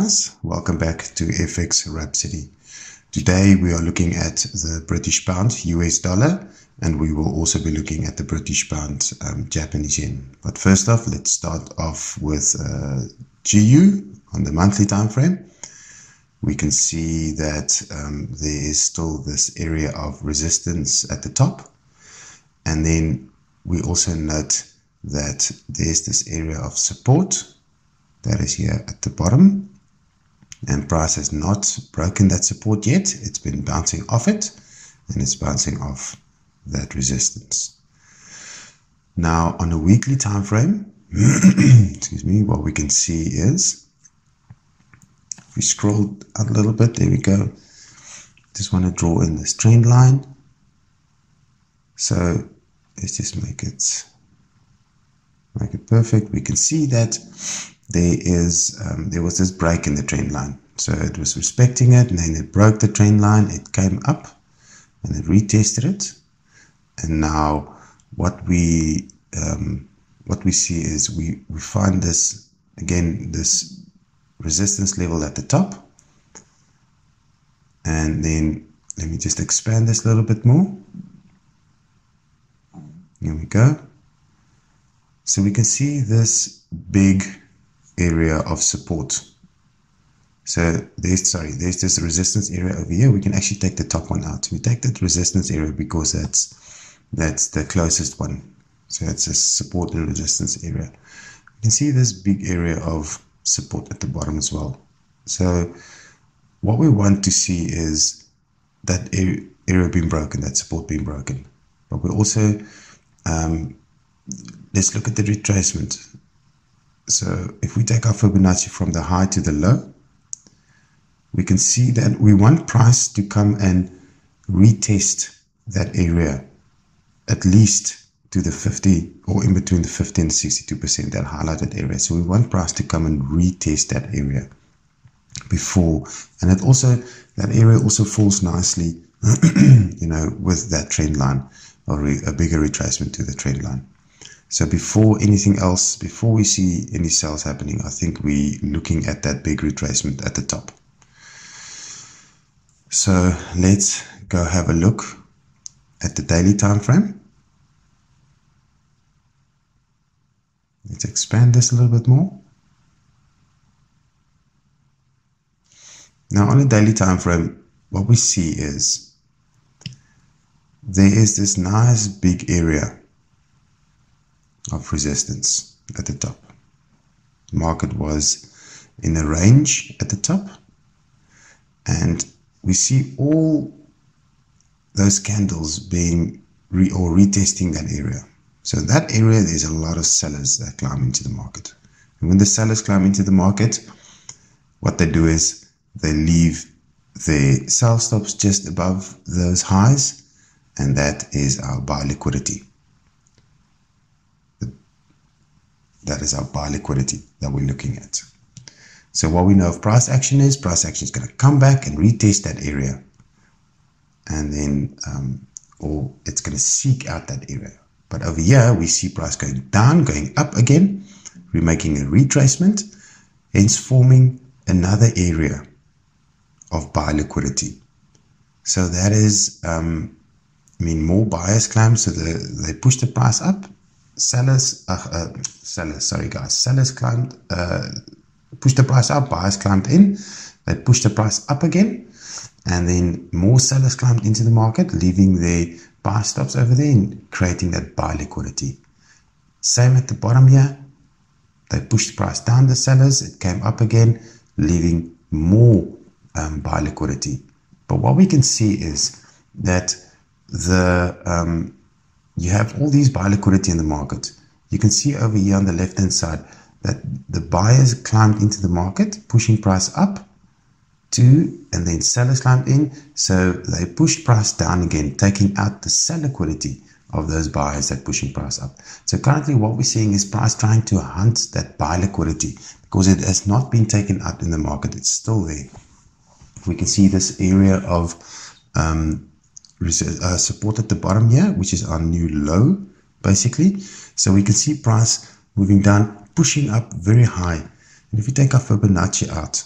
guys, welcome back to FX Rhapsody. Today we are looking at the British pound, US dollar, and we will also be looking at the British pound, Japanese yen. But first off, let's start off with GU on the monthly time frame. We can see that there is still this area of resistance at the top, and then we also note that there's this area of support that is here at the bottom, and price has not broken that support yet. It's been bouncing off it, and it's bouncing off that resistance. Now on a weekly time frame, excuse me, what we can see is, if we scroll out a little bit, there we go. Just want to draw in this trend line. So let's just make it perfect. We can see that there was this break in the trend line. So it was respecting it, and then it broke the trend line. It came up and it retested it. And now what we see is we find this again, this resistance level at the top. And then let me just expand this a little bit more. Here we go. So we can see this big area of support. So there's this resistance area over here. We can actually take the top one out. We take that resistance area because that's the closest one. So it's a support and resistance area. You can see this big area of support at the bottom as well. So what we want to see is that area being broken, that support being broken. But we also let's look at the retracement. So if we take our Fibonacci from the high to the low, we can see that we want price to come and retest that area at least to the 50, or in between the 50 and 62%, that highlighted area. So we want price to come and retest that area before, and that area also falls nicely with that trend line, or a bigger retracement to the trend line. So before anything else, before we see any sales happening, I think we're looking at that big retracement at the top. So let's go have a look at the daily time frame. Let's expand this a little bit more. Now on a daily time frame, what we see is there is this nice big area of resistance at the top. The market was in a range at the top, and we see all those candles being retesting that area. So in that area, there's a lot of sellers that climb into the market. And when the sellers climb into the market, what they do is they leave their sell stops just above those highs, and that is our buy liquidity. That is our buy liquidity that we're looking at. So what we know of price action is going to come back and retest that area. And then, or it's going to seek out that area. But over here, we see price going down, going up again. We're making a retracement, hence forming another area of buy liquidity. So that is, more buyers climb, so they push the price up. Sellers climbed, pushed the price up, buyers climbed in, they pushed the price up again, and then more sellers climbed into the market, leaving their buy stops over there and creating that buy liquidity. Same at the bottom here, they pushed the price down, the sellers, it came up again, leaving more buy liquidity. But what we can see is that you have all these buy liquidity in the market. You can see over here on the left hand side that the buyers climbed into the market, pushing price up and then sellers climbed in, so they pushed price down again, taking out the sell liquidity of those buyers that pushing price up. So currently what we're seeing is price trying to hunt that buy liquidity because it has not been taken out in the market. It's still there. We can see this area of support at the bottom here, which is our new low basically. So we can see price moving down, pushing up very high. And if you take our Fibonacci out,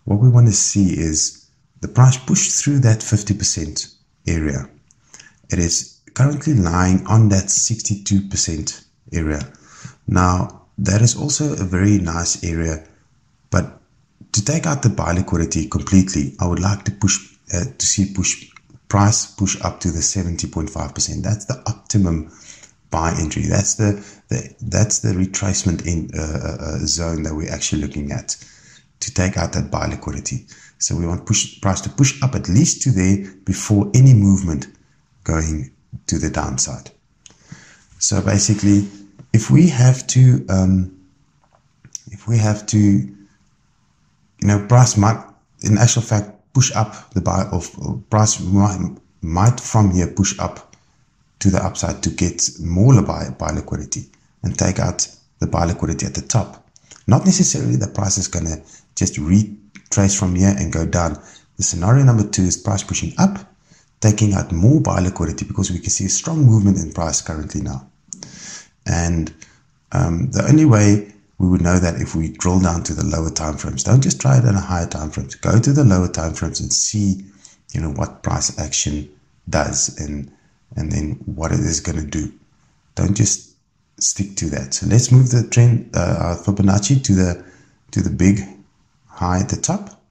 what we want to see is the price push through that 50% area. It is currently lying on that 62% area. Now, that is also a very nice area, but to take out the buy liquidity completely, I would like to see price push up to the 70.5%. That's the optimum buy entry. That's the retracement zone that we're actually looking at to take out that buy liquidity. So we want price to push up at least to there before any movement going to the downside. So basically, if we have to, price might, in actual fact, push up the buy of price might from here push up to the upside to get more buy liquidity and take out the buy liquidity at the top. Not necessarily the price is going to just retrace from here and go down. The scenario number 2 is price pushing up, taking out more buy liquidity, because we can see a strong movement in price currently now. And the only way we would know that if we drill down to the lower time frames. Don't just try it on a higher time frames. Go to the lower time frames and see, what price action does and then what it is going to do. Don't just stick to that. So let's move the trend Fibonacci to the big high at the top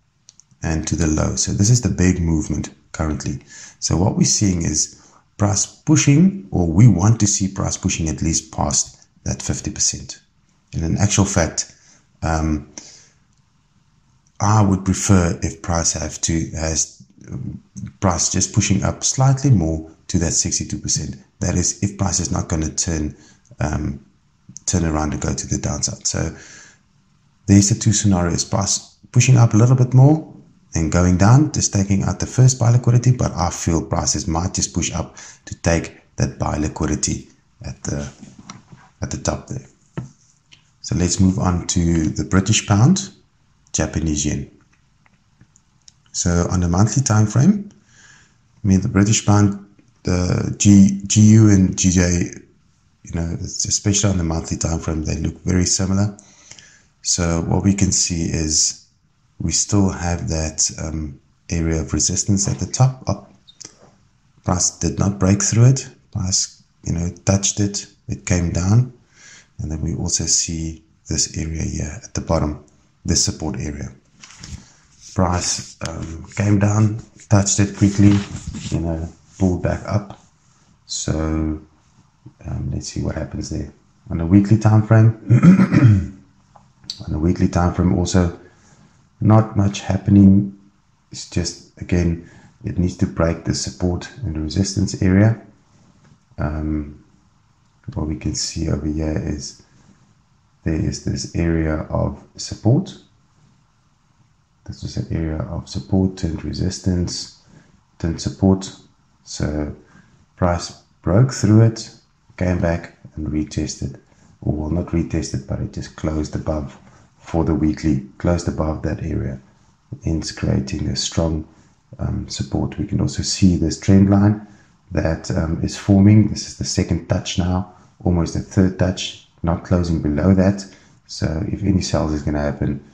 and to the low. So this is the big movement currently. So what we're seeing is price pushing, or we want to see price pushing at least past that 50%. And in actual fact, I would prefer if price has price just pushing up slightly more to that 62%. That is, if price is not going to turn around and go to the downside. So there's the two scenarios: price pushing up a little bit more and going down, just taking out the first buy liquidity. But I feel prices might just push up to take that buy liquidity at the top there. So let's move on to the British pound, Japanese yen. So on the monthly time frame, the British pound, the GU and GJ, especially on the monthly time frame, they look very similar. So what we can see is we still have that area of resistance at the top. Price did not break through it. Price, touched it. It came down. And then we also see this area here at the bottom, this support area. Price came down, touched it quickly, pulled back up. So let's see what happens there. On the weekly time frame, also not much happening. It's just, again, it needs to break the support and resistance area. What we can see over here is there is this area of support. This is an area of support, turned resistance, turned support. So price broke through it, came back and retested, or well, not retested, but it just closed above for the weekly, closed above that area, hence creating a strong support. We can also see this trend line that is forming. This is the second touch now, almost the third touch, not closing below that. So if any sales is going to happen,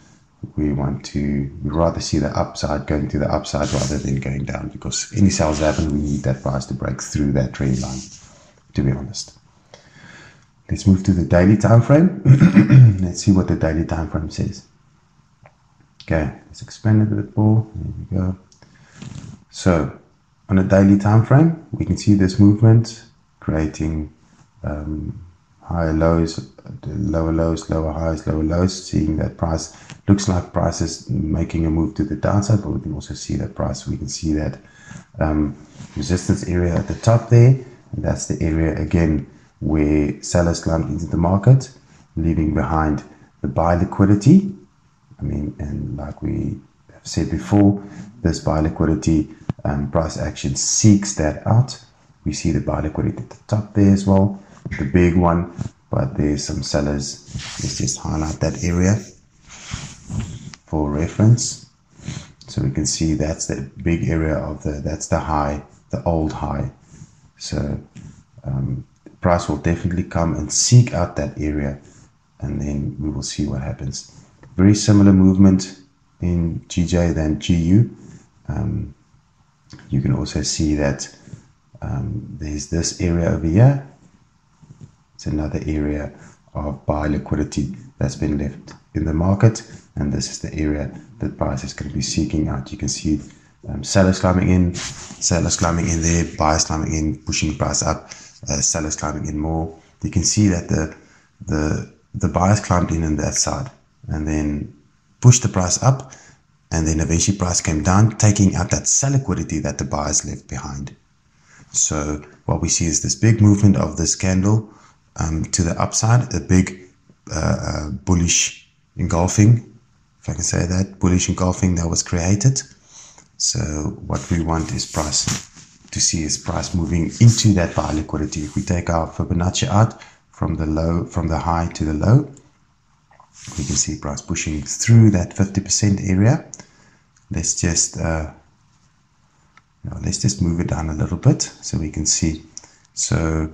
we'd rather see the upside, going to the upside rather than going down, because any sales happen, we need that price to break through that trend line, to be honest. Let's move to the daily time frame. Let's see what the daily time frame says. Okay, let's expand it a bit more. There we go. So on a daily time frame, we can see this movement creating higher lows, lower lows, lower highs, lower lows, seeing that price looks like price is making a move to the downside, but we can also see that price, we can see that resistance area at the top there, and that's the area again where sellers slumped into the market, leaving behind the buy liquidity. And like we have said before, this buy liquidity price action seeks that out. We see the buy liquidity at the top there as well, the big one, but there's some sellers. Let's just highlight that area for reference. So we can see that's the big area of that's the high, the old high. So price will definitely come and seek out that area, and then we will see what happens. Very similar movement in GJ than GU. You can also see that there's this area over here. It's another area of buy liquidity that's been left in the market, and this is the area that price is going to be seeking out. You can see sellers climbing in there, buyers climbing in, pushing price up, sellers climbing in more. You can see that the buyers climbed in on that side and then pushed the price up, and then eventually price came down, taking out that sell liquidity that the buyers left behind. So what we see is this big movement of this candle to the upside, a big bullish engulfing, if I can say that, bullish engulfing that was created. So what we want is price to see is price moving into that buy liquidity. If we take our Fibonacci out from the high to the low, we can see price pushing through that 50% area. Let's just move it down a little bit so we can see. So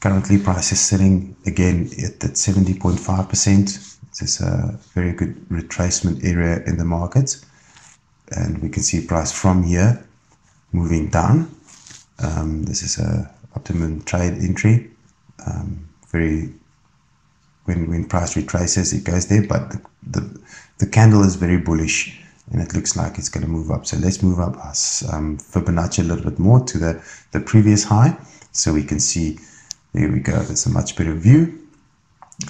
currently price is sitting again at that 70.5%. This is a very good retracement area in the market, and we can see price from here moving down. This is a optimum trade entry. When price retraces, it goes there, but the candle is very bullish and it looks like it's going to move up. So let's move up Fibonacci a little bit more to the previous high, so we can see. There we go. That's a much better view.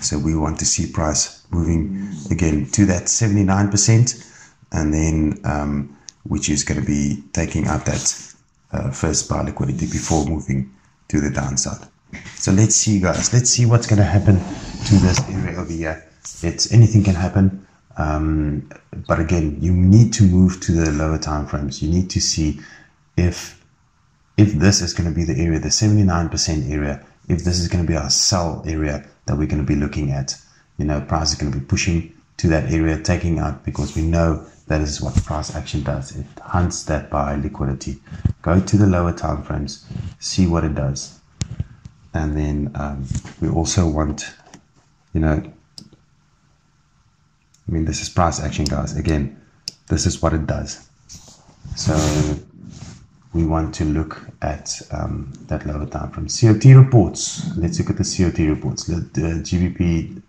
So we want to see price moving again to that 79%, and then which is going to be taking out that first buy liquidity before moving to the downside. So let's see, guys. Let's see what's going to happen to this area over here. Anything can happen, but again, you need to move to the lower time frames. You need to see if this is going to be the area, the 79% area. If this is going to be our sell area that we're going to be looking at, price is going to be pushing to that area, taking out, because we know that is what price action does. It hunts that buy liquidity. Go to the lower time frames, see what it does. And then we also want, this is price action, guys. Again, this is what it does. So we want to look at that lower time frame. COT reports. Let's look at the COT reports. The GBP.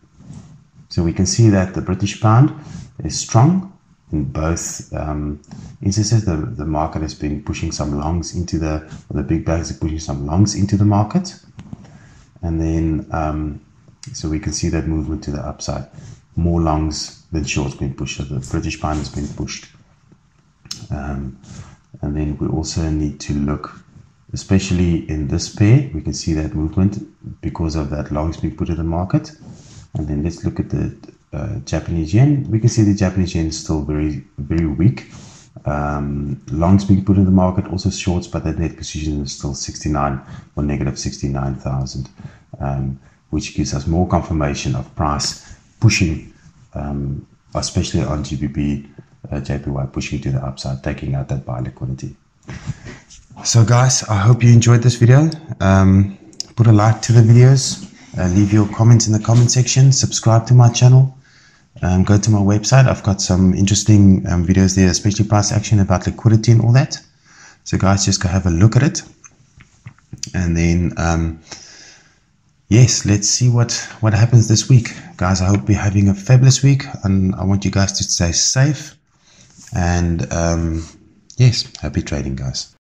So we can see that the British pound is strong in both instances. The market has been pushing some longs into the big banks are pushing some longs into the market, and then so we can see that movement to the upside. More longs than shorts being pushed. So the British pound has been pushed. And then we also need to look, especially in this pair, we can see that movement because of that longs being put in the market. And then let's look at the Japanese yen. We can see the Japanese yen is still very, very weak. Longs being put in the market, also shorts, but that net position is still 69 or negative 69,000, which gives us more confirmation of price pushing, especially on GBP. JPY pushing to the upside, taking out that buy liquidity. So guys, I hope you enjoyed this video. Put a like to the videos, leave your comments in the comment section, subscribe to my channel, go to my website. I've got some interesting videos there, especially price action, about liquidity and all that. So guys, just go have a look at it, and then yes, let's see what happens this week, guys. I hope you're having a fabulous week, and I want you guys to stay safe. And yes, happy trading, guys.